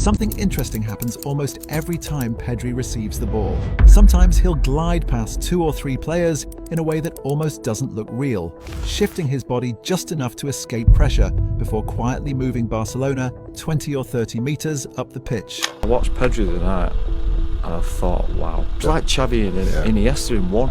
Something interesting happens almost every time Pedri receives the ball. Sometimes he'll glide past 2 or 3 players in a way that almost doesn't look real, shifting his body just enough to escape pressure before quietly moving Barcelona 20 or 30 meters up the pitch. I watched Pedri the other night and I thought, wow, it's like Xavi and Iniesta in one.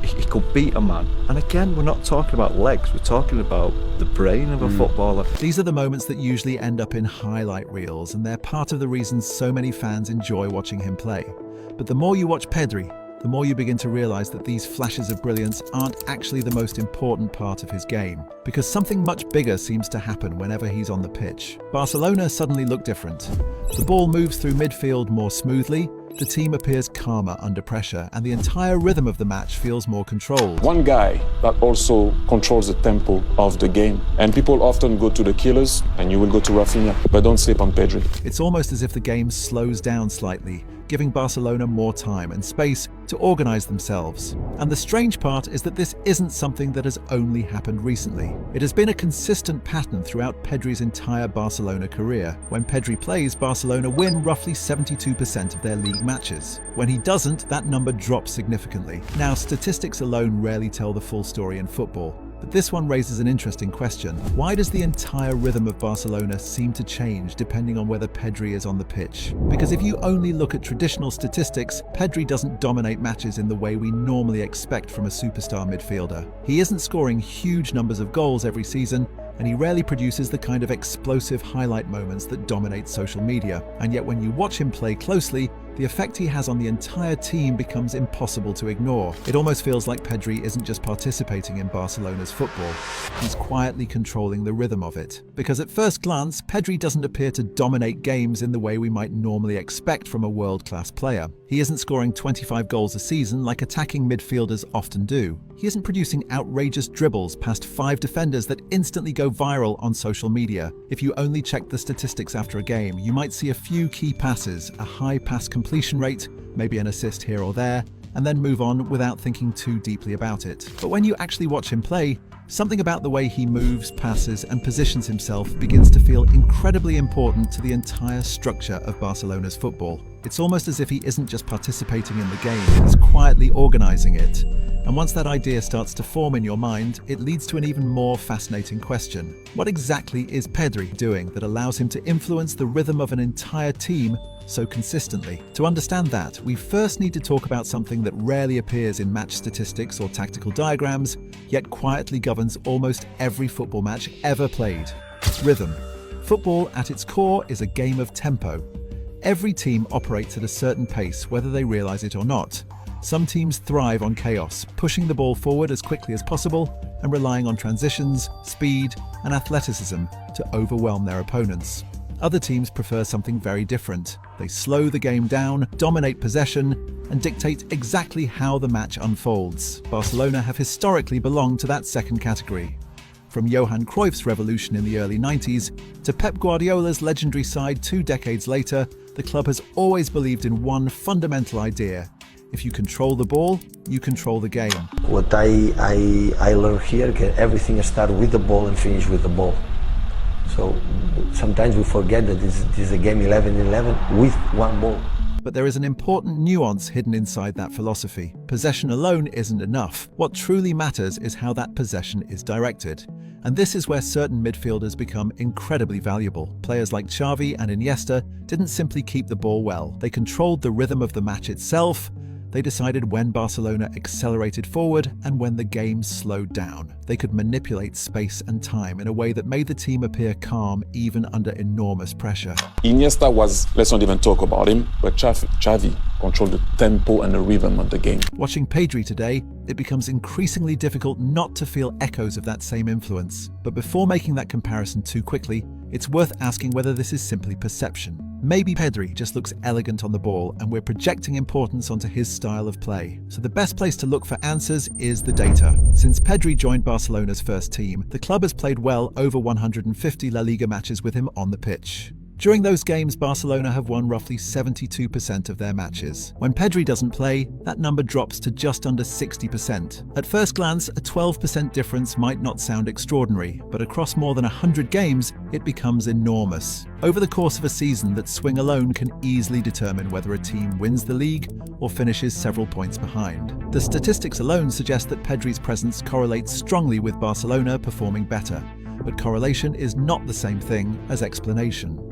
He could beat a man. And again, we're not talking about legs, we're talking about the brain of a footballer. These are the moments that usually end up in highlight reels, and they're part of the reason so many fans enjoy watching him play. But the more you watch Pedri, the more you begin to realize that these flashes of brilliance aren't actually the most important part of his game, because something much bigger seems to happen whenever he's on the pitch. Barcelona suddenly look different. The ball moves through midfield more smoothly, the team appears calmer under pressure, and the entire rhythm of the match feels more controlled. One guy that also controls the tempo of the game. And people often go to the killers, and you will go to Rafinha, but don't sleep on Pedri. It's almost as if the game slows down slightly, giving Barcelona more time and space to organize themselves. And the strange part is that this isn't something that has only happened recently. It has been a consistent pattern throughout Pedri's entire Barcelona career. When Pedri plays, Barcelona win roughly 72% of their league matches. When he doesn't, that number drops significantly. Now, statistics alone rarely tell the full story in football. But this one raises an interesting question. Why does the entire rhythm of Barcelona seem to change depending on whether Pedri is on the pitch? Because if you only look at traditional statistics, Pedri doesn't dominate matches in the way we normally expect from a superstar midfielder. He isn't scoring huge numbers of goals every season, and he rarely produces the kind of explosive highlight moments that dominate social media. And yet when you watch him play closely, the effect he has on the entire team becomes impossible to ignore. It almost feels like Pedri isn't just participating in Barcelona's football, he's quietly controlling the rhythm of it. Because at first glance, Pedri doesn't appear to dominate games in the way we might normally expect from a world-class player. He isn't scoring 25 goals a season like attacking midfielders often do. He isn't producing outrageous dribbles past 5 defenders that instantly go viral on social media. If you only check the statistics after a game, you might see a few key passes, a high pass completion rate, maybe an assist here or there, and then move on without thinking too deeply about it. But when you actually watch him play, something about the way he moves, passes, and positions himself begins to feel incredibly important to the entire structure of Barcelona's football. It's almost as if he isn't just participating in the game, he's quietly organizing it. And once that idea starts to form in your mind, it leads to an even more fascinating question. What exactly is Pedri doing that allows him to influence the rhythm of an entire team so consistently? To understand that, we first need to talk about something that rarely appears in match statistics or tactical diagrams, yet quietly governs almost every football match ever played: rhythm. Football, at its core, is a game of tempo. Every team operates at a certain pace, whether they realize it or not. Some teams thrive on chaos, pushing the ball forward as quickly as possible and relying on transitions, speed, and athleticism to overwhelm their opponents. Other teams prefer something very different. They slow the game down, dominate possession, and dictate exactly how the match unfolds. Barcelona have historically belonged to that second category. From Johan Cruyff's revolution in the early 90s to Pep Guardiola's legendary side 2 decades later, the club has always believed in one fundamental idea: if you control the ball, you control the game. What I learned here, everything starts with the ball and finish with the ball. So sometimes we forget that this is a game 11-11 with one ball. But there is an important nuance hidden inside that philosophy. Possession alone isn't enough. What truly matters is how that possession is directed. And this is where certain midfielders become incredibly valuable. Players like Xavi and Iniesta didn't simply keep the ball well. They controlled the rhythm of the match itself. They decided when Barcelona accelerated forward and when the game slowed down. They could manipulate space and time in a way that made the team appear calm even under enormous pressure. Iniesta was, let's not even talk about him, but Xavi controlled the tempo and the rhythm of the game. Watching Pedri today, it becomes increasingly difficult not to feel echoes of that same influence. But before making that comparison too quickly, it's worth asking whether this is simply perception. Maybe Pedri just looks elegant on the ball and we're projecting importance onto his style of play. So the best place to look for answers is the data. Since Pedri joined Barcelona's first team, the club has played well over 150 La Liga matches with him on the pitch. During those games, Barcelona have won roughly 72% of their matches. When Pedri doesn't play, that number drops to just under 60%. At first glance, a 12% difference might not sound extraordinary, but across more than 100 games, it becomes enormous. Over the course of a season, that swing alone can easily determine whether a team wins the league or finishes several points behind. The statistics alone suggest that Pedri's presence correlates strongly with Barcelona performing better, but correlation is not the same thing as explanation.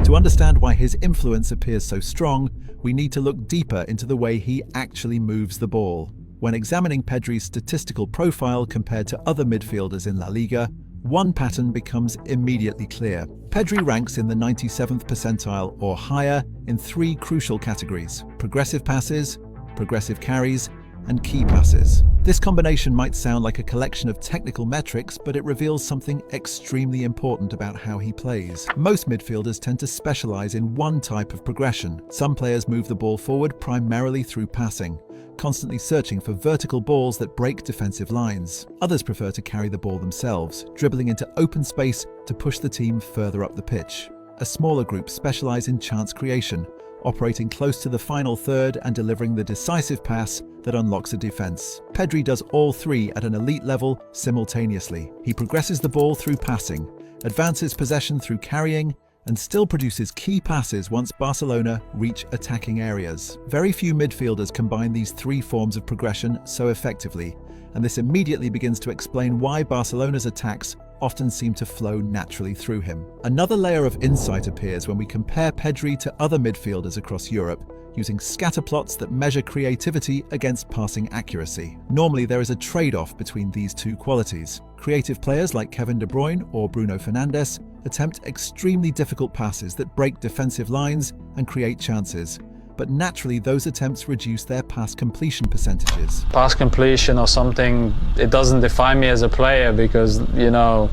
To understand why his influence appears so strong, we need to look deeper into the way he actually moves the ball. When examining Pedri's statistical profile compared to other midfielders in La Liga, one pattern becomes immediately clear. Pedri ranks in the 97th percentile or higher in three crucial categories: progressive passes, progressive carries, and key passes. This combination might sound like a collection of technical metrics, but it reveals something extremely important about how he plays. Most midfielders tend to specialize in one type of progression. Some players move the ball forward primarily through passing, constantly searching for vertical balls that break defensive lines. Others prefer to carry the ball themselves, dribbling into open space to push the team further up the pitch. A smaller group specialize in chance creation, operating close to the final third and delivering the decisive pass that unlocks a defense. Pedri does all three at an elite level simultaneously. He progresses the ball through passing, advances possession through carrying, and still produces key passes once Barcelona reach attacking areas. Very few midfielders combine these three forms of progression so effectively, and this immediately begins to explain why Barcelona's attacks often seem to flow naturally through him. Another layer of insight appears when we compare Pedri to other midfielders across Europe, using scatter plots that measure creativity against passing accuracy. Normally, there is a trade-off between these two qualities. Creative players like Kevin De Bruyne or Bruno Fernandes attempt extremely difficult passes that break defensive lines and create chances, but naturally those attempts reduce their pass completion percentages. Pass completion or something, it doesn't define me as a player because, you know,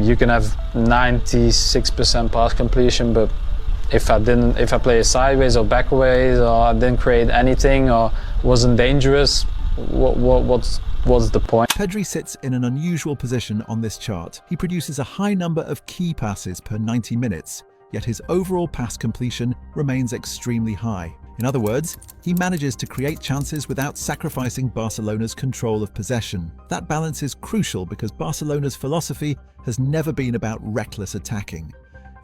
you can have 96% pass completion, but if I play sideways or backways or I didn't create anything or wasn't dangerous, what's the point? Pedri sits in an unusual position on this chart. He produces a high number of key passes per 90 minutes, yet his overall pass completion remains extremely high. In other words, he manages to create chances without sacrificing Barcelona's control of possession. That balance is crucial because Barcelona's philosophy has never been about reckless attacking.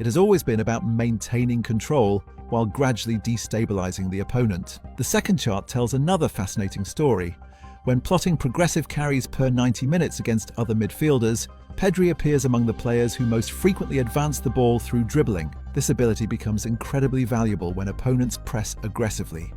It has always been about maintaining control while gradually destabilizing the opponent. The second chart tells another fascinating story. When plotting progressive carries per 90 minutes against other midfielders, Pedri appears among the players who most frequently advance the ball through dribbling. This ability becomes incredibly valuable when opponents press aggressively.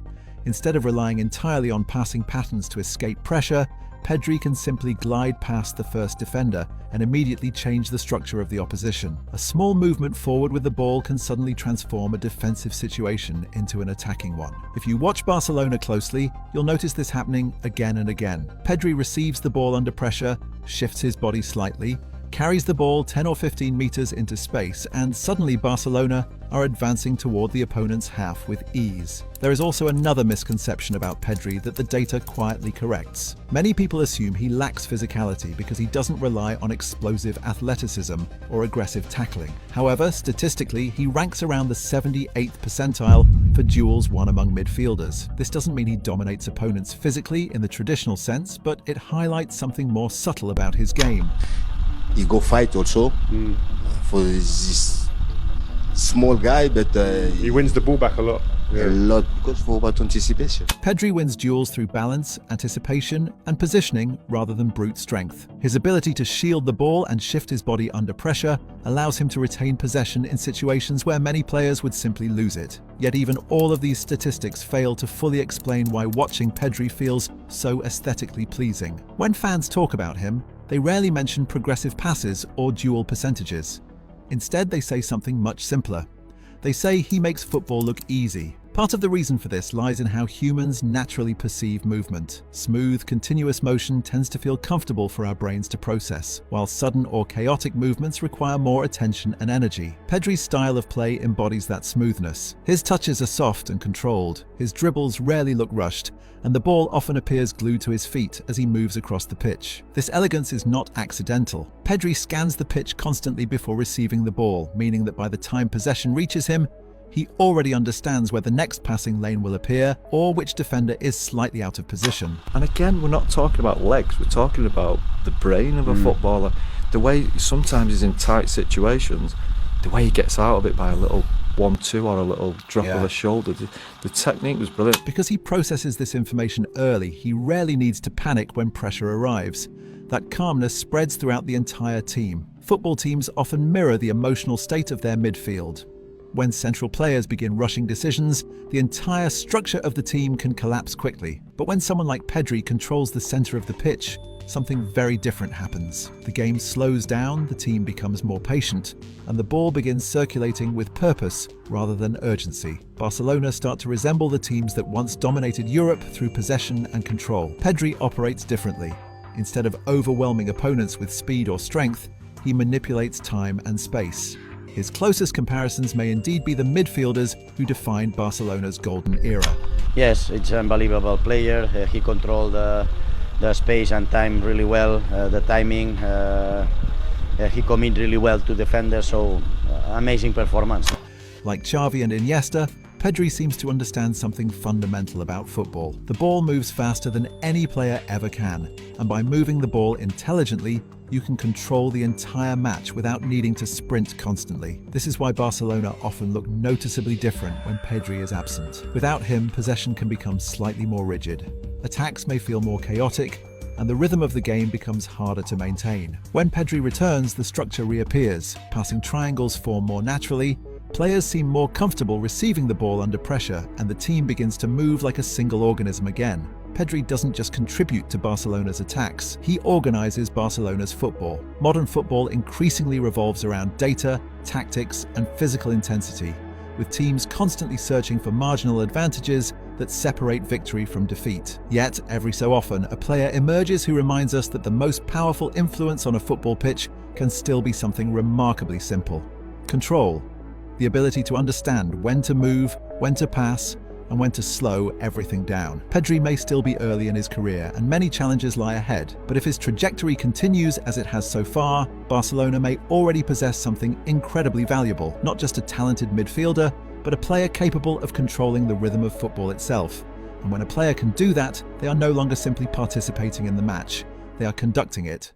Instead of relying entirely on passing patterns to escape pressure, Pedri can simply glide past the first defender and immediately change the structure of the opposition. A small movement forward with the ball can suddenly transform a defensive situation into an attacking one. If you watch Barcelona closely, you'll notice this happening again and again. Pedri receives the ball under pressure, shifts his body slightly, carries the ball 10 or 15 meters into space, and suddenly Barcelona are advancing toward the opponent's half with ease. There is also another misconception about Pedri that the data quietly corrects. Many people assume he lacks physicality because he doesn't rely on explosive athleticism or aggressive tackling. However, statistically, he ranks around the 78th percentile for duels won among midfielders. This doesn't mean he dominates opponents physically in the traditional sense, but it highlights something more subtle about his game. He go fight also for this small guy, but he wins the ball back a lot. A lot because for about anticipation. Pedri wins duels through balance, anticipation, and positioning rather than brute strength. His ability to shield the ball and shift his body under pressure allows him to retain possession in situations where many players would simply lose it. Yet even all of these statistics fail to fully explain why watching Pedri feels so aesthetically pleasing. When fans talk about him, they rarely mention progressive passes or duel percentages. Instead, they say something much simpler. They say he makes football look easy, Part of the reason for this lies in how humans naturally perceive movement. Smooth, continuous motion tends to feel comfortable for our brains to process, while sudden or chaotic movements require more attention and energy. Pedri's style of play embodies that smoothness. His touches are soft and controlled, his dribbles rarely look rushed, and the ball often appears glued to his feet as he moves across the pitch. This elegance is not accidental. Pedri scans the pitch constantly before receiving the ball, meaning that by the time possession reaches him, he already understands where the next passing lane will appear or which defender is slightly out of position. And again, we're not talking about legs, we're talking about the brain of a footballer. The way sometimes he's in tight situations, the way he gets out of it by a little 1-2 or a little drop of the shoulder. The technique was brilliant. Because he processes this information early, he rarely needs to panic when pressure arrives. That calmness spreads throughout the entire team. Football teams often mirror the emotional state of their midfield. When central players begin rushing decisions, the entire structure of the team can collapse quickly. But when someone like Pedri controls the center of the pitch, something very different happens. The game slows down, the team becomes more patient, and the ball begins circulating with purpose rather than urgency. Barcelona start to resemble the teams that once dominated Europe through possession and control. Pedri operates differently. Instead of overwhelming opponents with speed or strength, he manipulates time and space. His closest comparisons may indeed be the midfielders who defined Barcelona's golden era. Yes, it's an unbelievable player. He controlled the space and time really well, the timing. He committed really well to defenders, so amazing performance. Like Xavi and Iniesta, Pedri seems to understand something fundamental about football. The ball moves faster than any player ever can, and by moving the ball intelligently, you can control the entire match without needing to sprint constantly. This is why Barcelona often look noticeably different when Pedri is absent. Without him, possession can become slightly more rigid. Attacks may feel more chaotic, and the rhythm of the game becomes harder to maintain. When Pedri returns, the structure reappears. Passing triangles form more naturally, players seem more comfortable receiving the ball under pressure, and the team begins to move like a single organism again. Pedri doesn't just contribute to Barcelona's attacks, he organizes Barcelona's football. Modern football increasingly revolves around data, tactics, and physical intensity, with teams constantly searching for marginal advantages that separate victory from defeat. Yet, every so often, a player emerges who reminds us that the most powerful influence on a football pitch can still be something remarkably simple. Control. The ability to understand when to move, when to pass, and when to slow everything down. Pedri may still be early in his career, and many challenges lie ahead, but if his trajectory continues as it has so far, Barcelona may already possess something incredibly valuable, not just a talented midfielder, but a player capable of controlling the rhythm of football itself. And when a player can do that, they are no longer simply participating in the match, they are conducting it.